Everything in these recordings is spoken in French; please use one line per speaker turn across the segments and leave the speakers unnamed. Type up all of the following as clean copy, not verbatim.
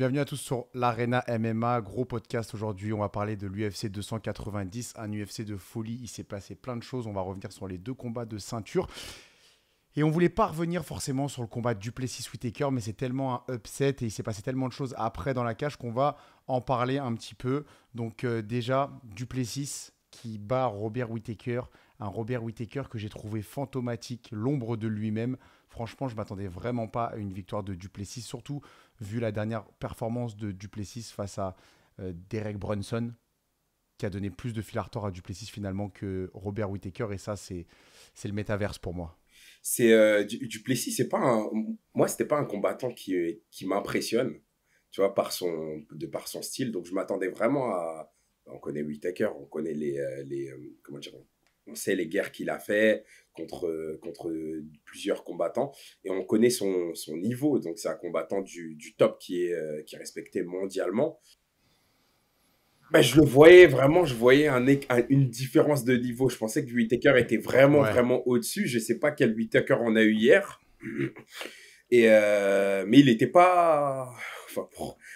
Bienvenue à tous sur l'Arena MMA, gros podcast aujourd'hui. On va parler de l'UFC 290, un UFC de folie. Il s'est passé plein de choses. On va revenir sur les deux combats de ceinture. Et on voulait pas revenir forcément sur le combat Duplessis-Whittaker, mais c'est tellement un upset et il s'est passé tellement de choses après dans la cage qu'on va en parler un petit peu. Donc déjà, Duplessis qui bat Robert Whittaker, un Robert Whittaker que j'ai trouvé fantomatique, l'ombre de lui-même. Franchement, je m'attendais vraiment pas à une victoire de Duplessis, surtout vu la dernière performance de Duplessis face à Derek Brunson, qui a donné plus de fil à retordre à Duplessis finalement que Robert Whittaker. Et ça, c'est le métaverse pour moi.
C'est Duplessis, c'est pas un, moi c'était pas un combattant qui m'impressionne, tu vois, par son style. Donc je m'attendais vraiment à, on connaît Whittaker, on connaît comment dire, on sait les guerres qu'il a fait contre plusieurs combattants et on connaît son niveau. Donc c'est un combattant du top qui est respecté mondialement. Ben, je le voyais vraiment, je voyais une différence de niveau. Je pensais que Whittaker était vraiment,
Ouais.
vraiment au-dessus. Je sais pas quel Whittaker on a eu hier. Mais il n'était pas. Enfin,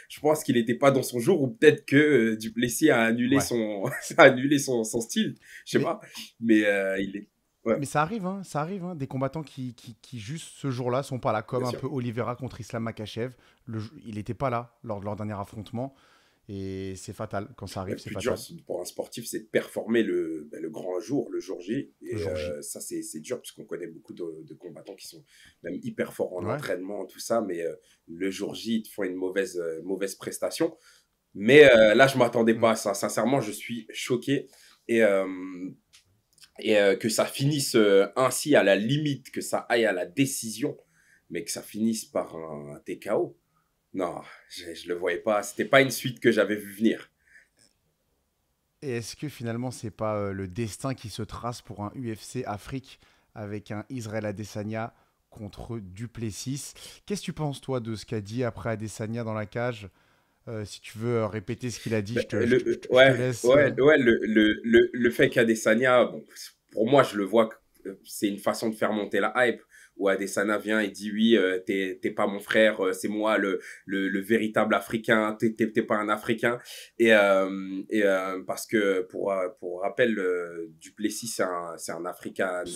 je pense qu'il n'était pas dans son jour, ou peut-être que Duplessis a annulé
Ouais.
a annulé son style. Je sais
Mais,
pas. Mais il est. Ouais,
mais ça arrive, hein, des combattants qui juste ce jour-là sont pas là, comme
bien
un
sûr.
peu Oliveira contre Islam Makhachev. Il n'était pas là lors de leur dernier affrontement. Et c'est fatal. Quand ça
Le
arrive, c'est
plus dur
fatal.
pour un sportif, c'est de performer le grand jour, le jour J.
Le
Et
jour J.
ça, c'est dur, puisqu'on connaît beaucoup de combattants qui sont même hyper forts en
Ouais.
entraînement, tout ça, mais le jour J, ils te font une mauvaise prestation. Mais là, je m'attendais
Mm.
pas à ça. Sincèrement, je suis choqué. Et, que ça finisse ainsi, à la limite, que ça aille à la décision, mais que ça finisse par un TKO. Non, je le voyais pas. C'était pas une suite que j'avais vu venir.
Et est-ce que finalement, c'est pas le destin qui se trace pour un UFC Afrique avec un Israël Adesanya contre Duplessis? Qu'est-ce que tu penses, toi, de ce qu'a dit après Adesanya dans la cage? Si tu veux répéter ce qu'il a dit,
Ben,
je te
ouais,
laisse.
ouais, le fait qu'Adesanya, bon, pour moi, je le vois, c'est une façon de faire monter la hype, où Adesanya vient et dit oui, t'es pas mon frère, c'est moi le véritable Africain, t'es pas un Africain. Parce que pour rappel, Duplessis, c'est un Afrikaner,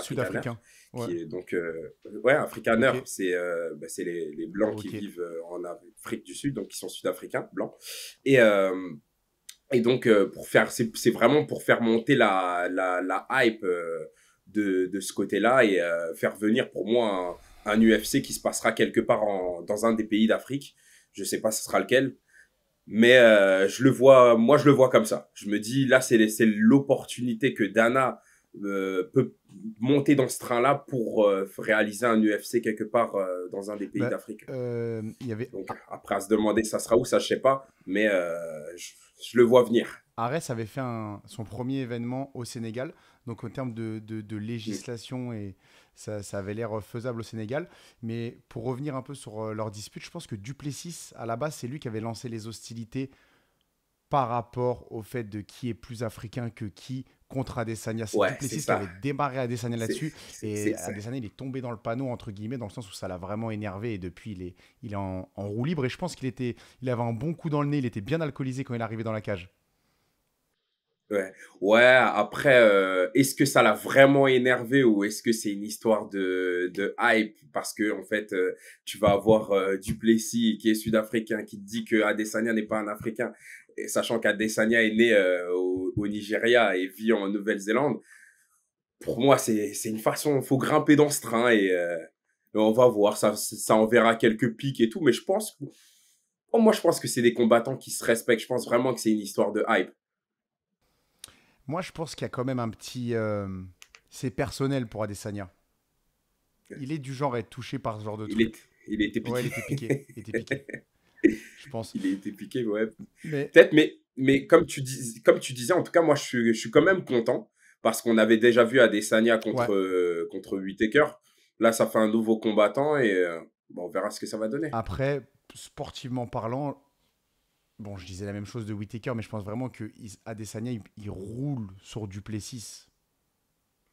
Sud-africain. Ouais.
qui est donc, ouais, Afrikaner,
Ok.
c'est les Blancs qui
Ok.
vivent en Afrique du Sud, donc qui sont Sud-Africains, blancs. Et, donc, c'est vraiment pour faire monter la hype de ce côté-là et faire venir pour moi un UFC qui se passera quelque part dans un des pays d'Afrique. Je sais pas ce sera lequel, mais moi je le vois comme ça. Je me dis là c'est l'opportunité que Dana peut monter dans ce train-là pour réaliser un UFC quelque part dans un des pays
Bah,
d'Afrique.
il y avait
Donc après à se demander ça sera où, ça je sais pas, mais je le vois venir.
Ares avait fait son premier événement au Sénégal. Donc, en termes de
Mm.
législation, et ça avait l'air faisable au Sénégal. Mais pour revenir un peu sur leur dispute, je pense que Duplessis, à la base, c'est lui qui avait lancé les hostilités par rapport au fait de qui est plus africain que qui contre Adesanya. C'est
Ouais, c'est
Duplessis qui
ça.
avait démarré Adesanya
C'est
là-dessus. Et
c'est ça.
Adesanya, il est tombé dans le panneau, entre guillemets, dans le sens où ça l'a vraiment énervé. Et depuis, il est en roue libre. Et je pense il avait un bon coup dans le nez. Il était bien alcoolisé quand il est arrivé dans la cage.
Ouais. Ouais, après, est-ce que ça l'a vraiment énervé ou est-ce que c'est une histoire de hype parce que en fait, tu vas avoir Duplessis qui est sud-africain qui te dit que Adesanya n'est pas un Africain, et sachant qu'Adesanya est né au Nigeria et vit en Nouvelle-Zélande. Pour moi, c'est une façon, faut grimper dans ce train et on va voir, ça enverra quelques pics et tout, mais moi je pense que c'est des combattants qui se respectent. Je pense vraiment que c'est une histoire de hype.
Moi, je pense qu'il y a quand même un petit. C'est personnel pour Adesanya. Il est du genre à être touché par ce genre de
Il est,
truc.
il était
Ouais, il
piqué.
était piqué. Il était piqué, je pense.
Il a été piqué, ouais.
Mais
Peut-être, mais comme tu disais, en tout cas, moi, je suis quand même content parce qu'on avait déjà vu Adesanya
ouais.
contre Whittaker. Là, ça fait un nouveau combattant et bon, on verra ce que ça va donner.
Après, sportivement parlant, bon, je disais la même chose de Whittaker, mais je pense vraiment que Adesanya, il roule sur Duplessis.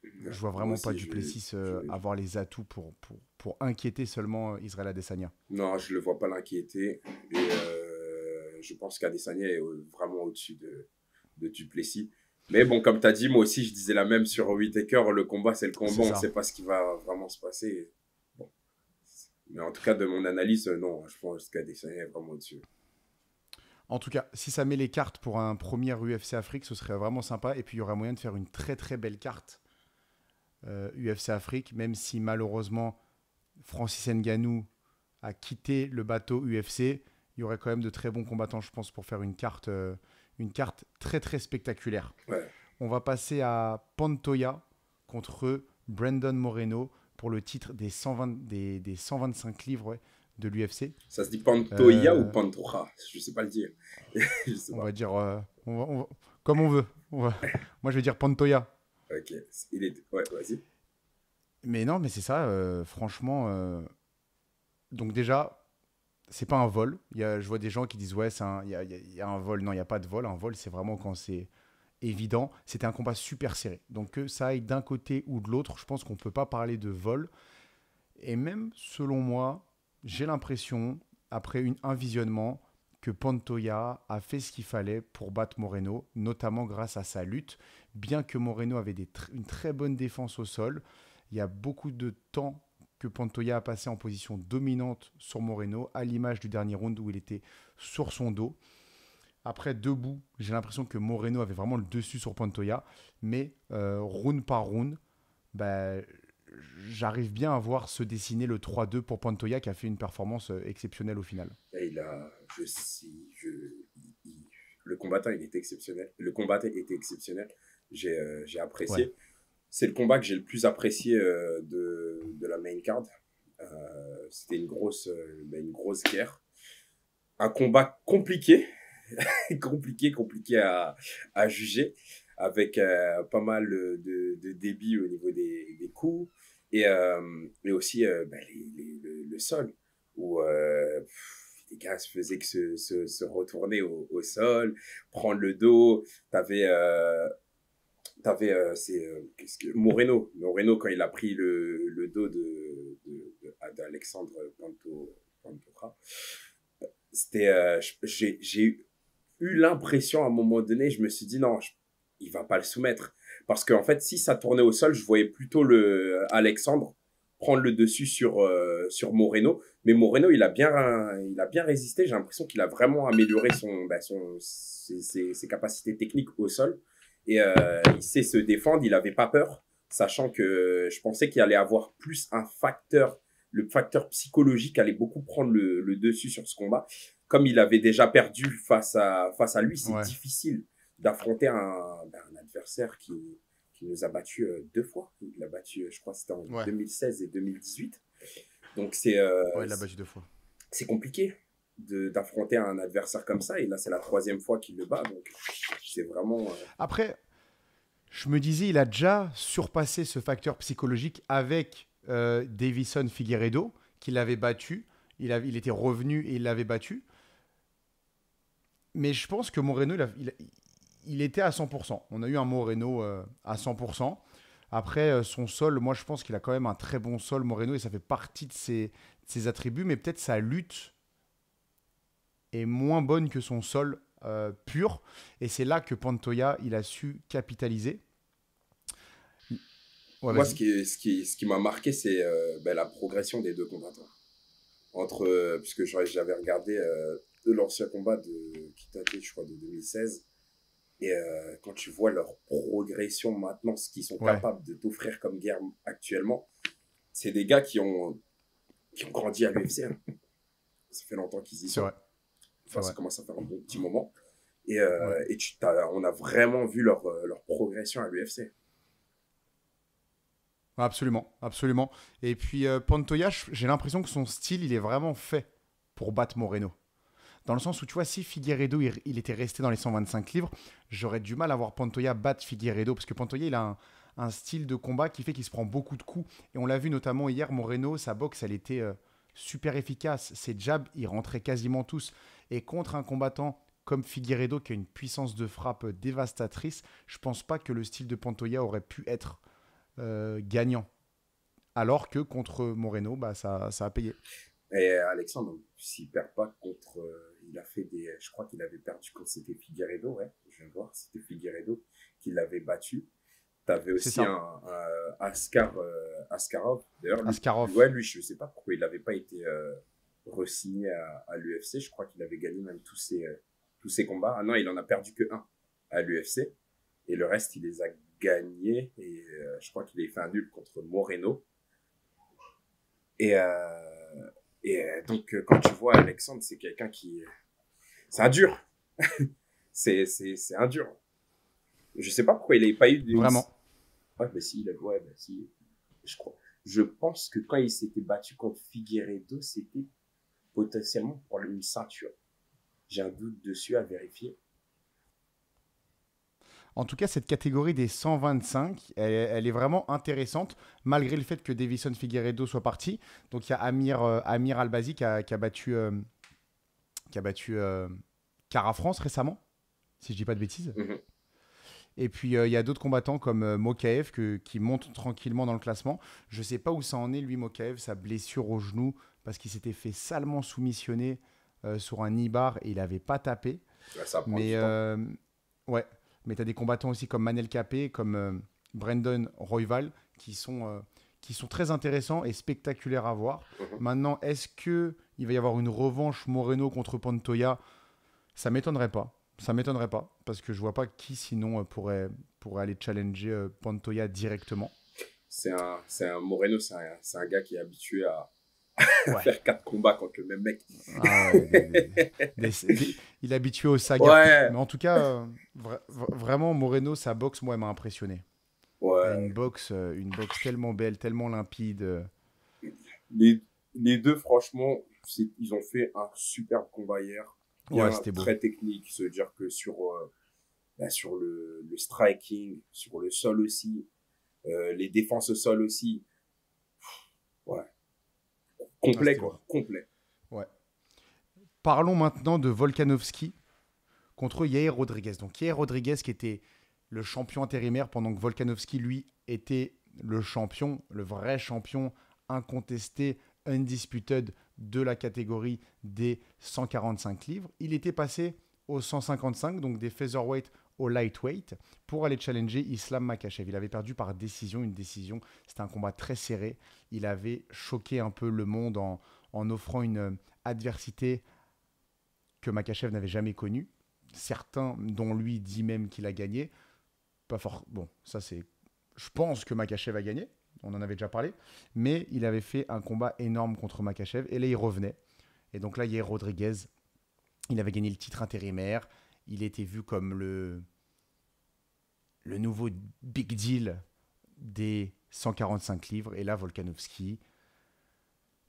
Je vois
Moi
vraiment pas
aussi,
Duplessis avoir les atouts pour inquiéter seulement Israël Adesanya.
non, je le vois pas l'inquiéter. Et je pense qu'Adesanya est vraiment au-dessus de Duplessis. Mais bon, comme tu as dit, moi aussi, je disais la même sur Whittaker. Le combat, c'est le combat.
C'est
On ne
ça.
sait pas ce qui va vraiment se passer. Bon. Mais en tout cas, de mon analyse, non, je pense qu'Adesanya est vraiment au-dessus.
En tout cas, si ça met les cartes pour un premier UFC Afrique, ce serait vraiment sympa. Et puis, il y aurait moyen de faire une très très belle carte UFC Afrique, même si malheureusement Francis Ngannou a quitté le bateau UFC. Il y aurait quand même de très bons combattants, je pense, pour faire une carte très très spectaculaire.
Ouais.
On va passer à Pantoja contre Brandon Moreno pour le titre des 125 livres ouais, de l'UFC.
Ça se dit Pantoja ou Pantoja? Je sais pas le dire. Je sais
On
pas.
va dire comme on veut. Moi, je vais dire Pantoja.
Ok. Ouais, vas-y.
Mais non, mais c'est ça, franchement. Donc déjà, c'est pas un vol. Je vois des gens qui disent, ouais, il y a un vol. Non, il n'y a pas de vol. Un vol, c'est vraiment quand c'est évident. C'était un combat super serré. Donc que ça aille d'un côté ou de l'autre, je pense qu'on ne peut pas parler de vol. Et même, selon moi, j'ai l'impression, après un visionnement, que Pantoja a fait ce qu'il fallait pour battre Moreno, notamment grâce à sa lutte. Bien que Moreno avait une très bonne défense au sol, il y a beaucoup de temps que Pantoja a passé en position dominante sur Moreno, à l'image du dernier round où il était sur son dos. Après, debout, j'ai l'impression que Moreno avait vraiment le dessus sur Pantoja, mais round par round, bah, j'arrive bien à voir se dessiner le 3-2 pour Pantoja qui a fait une performance exceptionnelle au final.
Et le combattant, il était exceptionnel. Le combattant était exceptionnel. J'ai
Ouais,
apprécié. C'est le combat que j'ai le plus apprécié de la main card. C'était une grosse guerre. Un combat compliqué, compliqué à juger, avec pas mal de débit au niveau des coups et aussi le sol, où les gars se faisaient que se retourner au sol, prendre le dos. Moreno, quand il a pris le dos d'Alexandre Pantoja, j'ai eu l'impression à un moment donné, je me suis dit non, il va pas le soumettre. Parce qu'en fait, si ça tournait au sol, je voyais plutôt Alexandre prendre le dessus sur Moreno. Mais Moreno, il a bien résisté. J'ai l'impression qu'il a vraiment amélioré ses capacités techniques au sol. Et il sait se défendre, il avait pas peur, sachant que je pensais qu'il allait avoir plus le facteur psychologique allait beaucoup prendre le dessus sur ce combat. Comme il avait déjà perdu face à lui, c'est
ouais,
difficile d'affronter un adversaire qui nous a battu deux fois. Il l'a battu, je crois, c'était en
ouais.
2016 et 2018. Donc
Ouais, il l'a battu 2 fois.
c'est compliqué d'affronter un adversaire comme ça. Et là, c'est la troisième fois qu'il le bat. Donc c'est vraiment.
Après, je me disais, il a déjà surpassé ce facteur psychologique avec Davison Figueiredo, qui l'avait battu. Il était revenu et il l'avait battu. Mais je pense que Moreno, il était à 100%. On a eu un Moreno à 100%. Après, son sol, moi je pense qu'il a quand même un très bon sol, Moreno, et ça fait partie de ses attributs, mais peut-être sa lutte est moins bonne que son sol pur. Et c'est là que Pantoja, il a su capitaliser. Ouais,
Moi,
vas-y.
ce qui m'a marqué, c'est la progression des deux combattants. Puisque j'avais regardé l'ancien combat qui datait, je crois, de 2016. Et quand tu vois leur progression maintenant, ce qu'ils sont
Ouais,
capables de t'offrir comme guerre actuellement, c'est des gars qui ont grandi à l'UFC. Hein. Ça fait longtemps qu'ils y
c'est
sont.
vrai. C'est
Enfin, ça
vrai.
commence à faire un bon petit moment. Et,
Ouais.
on a vraiment vu leur progression à l'UFC.
Absolument, absolument. Et puis Pantoja, j'ai l'impression que son style, il est vraiment fait pour battre Moreno. Dans le sens où, tu vois, si Figueiredo, il était resté dans les 125 livres, j'aurais du mal à voir Pantoja battre Figueiredo, parce que Pantoja, il a un style de combat qui fait qu'il se prend beaucoup de coups. Et on l'a vu notamment hier, Moreno, sa boxe, elle était super efficace. Ses jabs, ils rentraient quasiment tous. Et contre un combattant comme Figueiredo, qui a une puissance de frappe dévastatrice, je pense pas que le style de Pantoja aurait pu être gagnant. Alors que contre Moreno, bah, ça a payé.
Et Alexandre, s'il perd pas contre, il a fait des, je crois qu'il avait perdu quand c'était Figueiredo, ouais, je viens de voir, c'était Figueiredo qui l'avait battu. T'avais
C'est
aussi
ça.
Askarov. D'ailleurs,
Askarov.
lui, je sais pas pourquoi il n'avait pas été re-signé à l'UFC. Je crois qu'il avait gagné même tous ses combats. Ah non, il en a perdu que un à l'UFC. Et le reste, il les a gagnés. Et je crois qu'il a fait un nul contre Moreno. Et, donc, quand tu vois Alexandre, c'est quelqu'un qui... C'est un dur. c'est un dur. Je sais pas pourquoi il n'avait pas eu de...
Vraiment.
Ouais, bah si, si, je crois. Je pense que quand il s'était battu contre Figueiredo, c'était potentiellement pour une ceinture. J'ai un doute dessus à vérifier.
En tout cas, cette catégorie des 125, elle est vraiment intéressante, malgré le fait que Davison Figueiredo soit parti. Donc, il y a Amir Albazi qui a battu, Cara France récemment, si je dis pas de bêtises.
Mhm.
Et puis, il y a d'autres combattants comme Mokaev qui monte tranquillement dans le classement. Je ne sais pas où ça en est, lui, Mokaev, sa blessure au genou, parce qu'il s'était fait salement soumissionner sur un Ibar et il n'avait pas tapé.
Ouais, ça va prendre
Mais
du temps.
ouais, mais tu as des combattants aussi comme Manel Capé, comme Brandon Royval, qui sont très intéressants et spectaculaires à voir.
Mhm.
Maintenant, est-ce qu'il va y avoir une revanche Moreno contre Pantoja? Ça m'étonnerait pas. Ça m'étonnerait pas, parce que je vois pas qui sinon pourrait aller challenger Pantoja directement.
C'est un Moreno, c'est un gars qui est habitué à
Ouais.
faire 4 combats contre le même mec.
Ah ouais, il est habitué aux sagas.
Ouais,
Mais en tout cas, vraiment, Moreno, sa boxe, moi, elle m'a impressionné. Il a
ouais.
une boxe tellement belle, tellement limpide.
Les, les deux, franchement, ils ont fait un superbe combat hier.
Ouais,
Bien,
c'était beau.
très technique. Se dire que sur le striking, sur le sol aussi, les défenses au sol aussi. Ouais.
Ah,
Complet,
c'était beau.
quoi. Complet.
Ouais. Parlons maintenant de Volkanovski contre Yair Rodriguez. Donc Yair Rodriguez qui était le champion intérimaire pendant que Volkanovski, lui, était le champion, le vrai champion incontesté, undisputed de la catégorie des 145 livres. Il était passé aux 155, donc des featherweight au lightweight, pour aller challenger Islam Makhachev. Il avait perdu par décision, une décision. C'était un combat très serré. Il avait choqué un peu le monde en offrant une adversité que Makhachev n'avait jamais connue. Certains, dont lui, dit même qu'il a gagné. Pas fort. Bon, ça c'est. Je pense que Makhachev a gagné. On en avait déjà parlé. Mais il avait fait un combat énorme contre Makhachev. Et là, il revenait. Et donc là, Yair Rodriguez, il avait gagné le titre intérimaire. Il était vu comme le nouveau big deal des 145 livres. Et là, Volkanovski,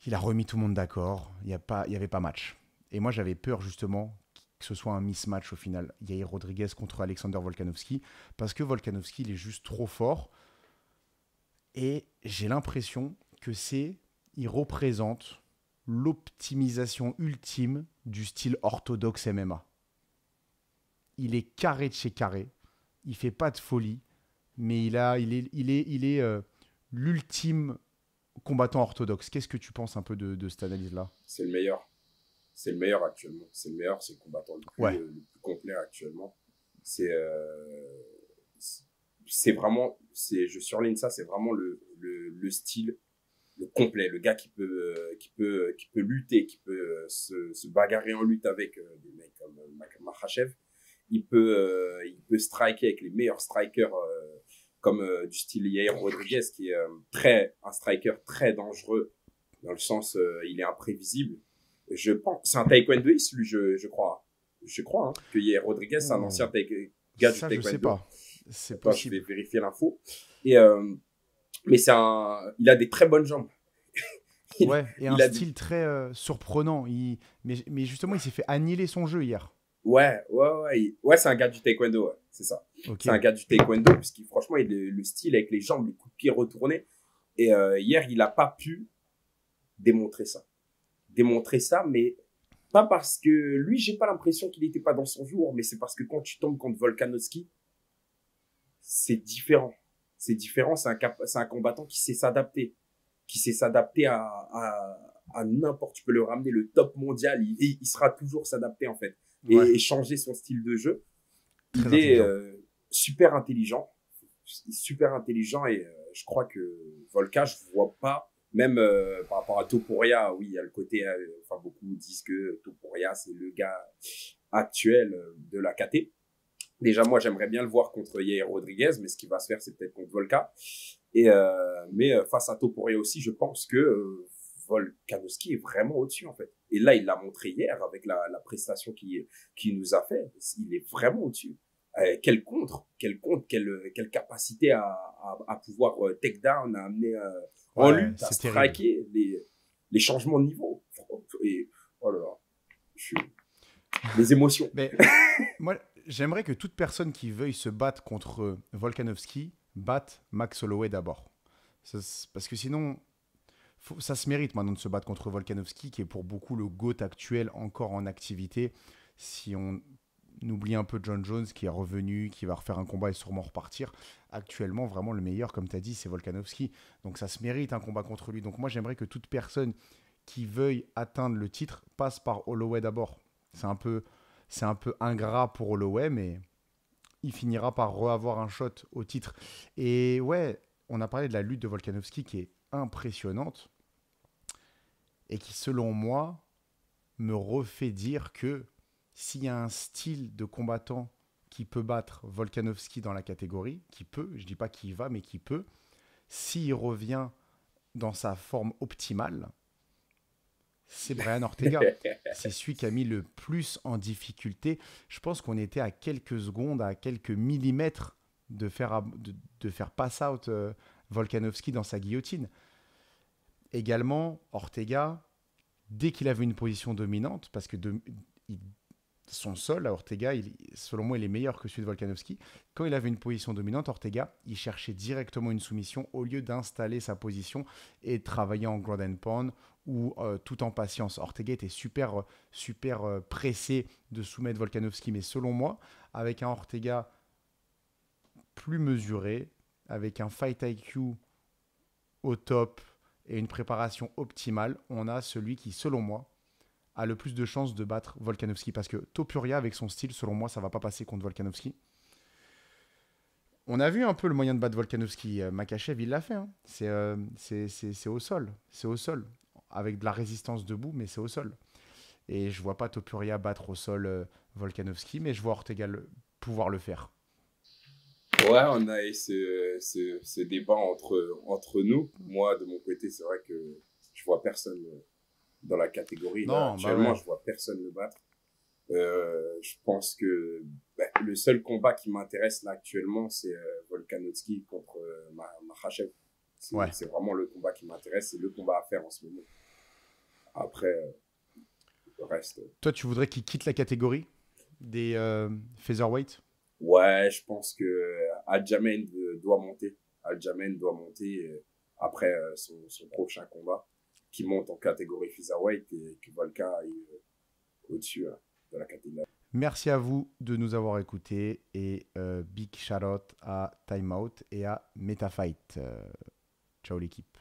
il a remis tout le monde d'accord. Il n'y avait pas match. Et moi, j'avais peur justement que ce soit un mismatch au final. Yair Rodriguez contre Alexander Volkanovski. Parce que Volkanovski, il est juste trop fort. Et j'ai l'impression que il représente l'optimisation ultime du style orthodoxe MMA. Il est carré de chez carré. Il fait pas de folie. Mais il est l'ultime combattant orthodoxe. Qu'est-ce que tu penses un peu de cette analyse-là?
C'est le meilleur. C'est le meilleur actuellement. C'est le meilleur. C'est le combattant
Ouais.
le plus complet actuellement. C'est c'est vraiment, je surligne ça, c'est vraiment le style, le complet, le gars qui peut lutter, qui peut se bagarrer en lutte avec des mecs comme Makhachev. Il peut striker avec les meilleurs strikers comme du style Yair Rodriguez, qui est un striker très dangereux dans le sens il est imprévisible. Je pense, c'est un taekwondoïste lui, je crois. Je crois hein, que Yair Rodriguez, c'est un ancien gars du
Ça, je sais
taekwondo.
pas. C'est
Attends, je vais
possible.
vérifier l'info. Et mais il a des très bonnes jambes. il,
Ouais, et un
il a des,
style très surprenant. Mais justement, il s'est fait annihiler son jeu hier.
ouais, c'est un gars du taekwondo, ouais, c'est ça.
Ok.
C'est un gars du taekwondo parce qu'il franchement, il a le style avec les jambes, les coups de pied retournés. Et hier, il a pas pu démontrer ça. Mais pas parce que lui, j'ai pas l'impression qu'il était pas dans son jour, mais c'est parce que quand tu tombes contre Volkanovski, c'est différent. C'est différent, c'est un combattant qui sait s'adapter. Qui sait s'adapter à n'importe, tu peux le ramener le top mondial, il sera toujours s'adapter en fait. Et changer son style de jeu. Il est super intelligent et je crois que Volka, je vois pas, même par rapport à Topuria, oui, il y a le côté, enfin beaucoup disent que Topuria c'est le gars actuel de la KT. Déjà moi j'aimerais bien le voir contre Yair Rodriguez, mais ce qui va se faire c'est peut-être contre Volka. Mais face à Topuria aussi, je pense que Volkanovski est vraiment au-dessus en fait. Et là il l'a montré hier avec la prestation qu'il nous a fait, il est vraiment au-dessus. Quelle capacité à pouvoir take down, à amener en lutte, à striker les changements de niveau. Et oh là là, les émotions.
Mais moi, j'aimerais que toute personne qui veuille se battre contre Volkanovski batte Max Holloway d'abord. Parce que sinon, ça se mérite maintenant de se battre contre Volkanovski, qui est pour beaucoup le GOAT actuel encore en activité. Si on oublie un peu John Jones qui est revenu, qui va refaire un combat et sûrement repartir. Actuellement, vraiment le meilleur, comme tu as dit, c'est Volkanovski. Donc ça se mérite un combat contre lui. Donc moi, j'aimerais que toute personne qui veuille atteindre le titre passe par Holloway d'abord. C'est un peu ingrat pour Holloway, mais il finira par avoir un shot au titre. Et ouais, on a parlé de la lutte de Volkanovski qui est impressionnante et qui, selon moi, me refait dire que s'il y a un style de combattant qui peut battre Volkanovski dans la catégorie, qui peut, je ne dis pas qu'il y va, mais qui peut, s'il revient dans sa forme optimale, c'est Brian Ortega. C'est celui qui a mis le plus en difficulté. Je pense qu'on était à quelques secondes, à quelques millimètres de faire pass out Volkanovski dans sa guillotine. Également, Ortega, dès qu'il avait une position dominante, parce que son sol, à Ortega, selon moi, il est meilleur que celui de Volkanovski. Quand il avait une position dominante, Ortega, il cherchait directement une soumission au lieu d'installer sa position et de travailler en ground and pound ou tout en patience. Ortega était super pressé de soumettre Volkanovski. Mais selon moi, avec un Ortega plus mesuré, avec un fight IQ au top et une préparation optimale, on a celui qui, selon moi, a le plus de chances de battre Volkanovski. Parce que Topuria, avec son style, selon moi, ça ne va pas passer contre Volkanovski. On a vu un peu le moyen de battre Volkanovski. Makhachev, il l'a fait. Hein. C'est au sol. C'est au sol. Avec de la résistance debout, mais c'est au sol. Et je ne vois pas Topuria battre au sol Volkanovski, mais je vois Ortega pouvoir le faire.
Ouais, on a eu ce débat entre nous. Moi, de mon côté, c'est vrai que je vois personne dans la catégorie.
Non,
là, actuellement,
ouais.
Je vois personne le battre. Je pense que le seul combat qui m'intéresse là actuellement, c'est Volkanovski contre Makhachev. C'est vraiment le combat qui m'intéresse. C'est le combat à faire en ce moment. Après, le reste...
Toi, tu voudrais qu'il quitte la catégorie des featherweight?
Ouais, je pense que Aljamain doit monter. Aljamain doit monter après son prochain combat, qui monte en catégorie featherweight et que Volka est au-dessus de la catégorie.
Merci à vous de nous avoir écoutés et big shout out à Time Out et à MetaFight. Ciao l'équipe.